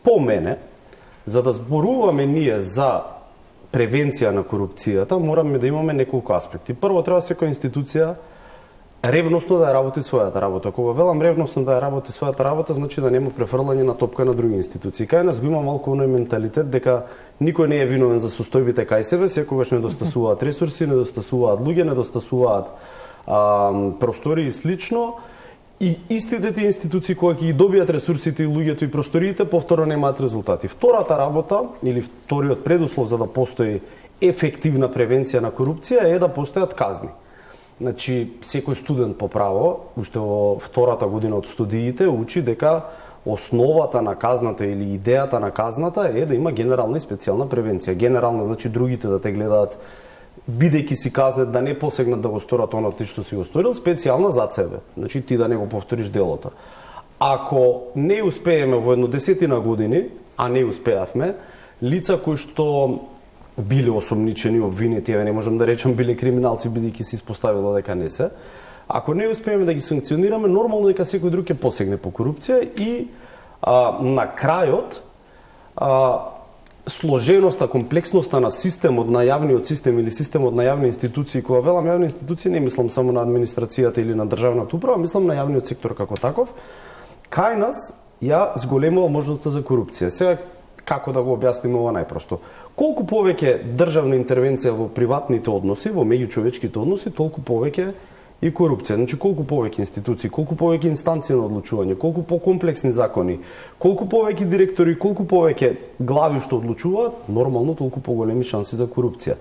по мене, за да зборуваме ние за превенција на корупцијата, мораме да имаме неколку аспекти. Прво, треба секоја институција ревносно да ја работи својата работа. Кога велам ревносно да ја работи својата работа, значи да нема префрлање на топка на други институции. Кај нас го има малку оној менталитет дека никој не е виновен за состојбите кај себе, секогаш недостасуваат ресурси, недостасуваат луѓе, недостасуваат простори и слично. И истите тие институции кои ќе ги добијат ресурсите и луѓето и просториите, повторно немаат резултати. Втората работа, или вториот предуслов за да постои ефективна превенција на корупција е да постојат казни. Значи, секој студент по право, уште во втората година од студиите, учи дека основата на казната или идејата на казната е да има генерална и специјална превенција. Генерална значи другите да те гледаат бидејќи си казнет да не посегнат да го сторат оно што си го сторил, специјална за себе. Значи ти да не го повториш делото. Ако не успееме во едно 10 години, а не успеавме, лица кои што биле осомничени, обвинети, не можам да речам биле криминалци бидејќи се испоставило дека не се. Ако не успееме да ги санкционираме, нормално дека секој друг ќе посегне по корупција и на крајот сложеноста, комплексноста на системот на јавниот систем или системот на јавни институции, кога велам јавни институции, не мислам само на администрацијата или на државната управа, мислам на јавниот сектор како таков, кај нас ја зголемува можноста за корупција. Сега, како да го објасниме ова најпросто? Колку повеќе државна интервенција во приватните односи, во меѓучовечките односи, толку повеќе и корупција. Значи, колку повеќе институции, колку повеќе инстанции на одлучување, колку покомплексни закони, колку повеќе директори, колку повеќе глави што одлучуваат, нормално толку поголеми шанси за корупција.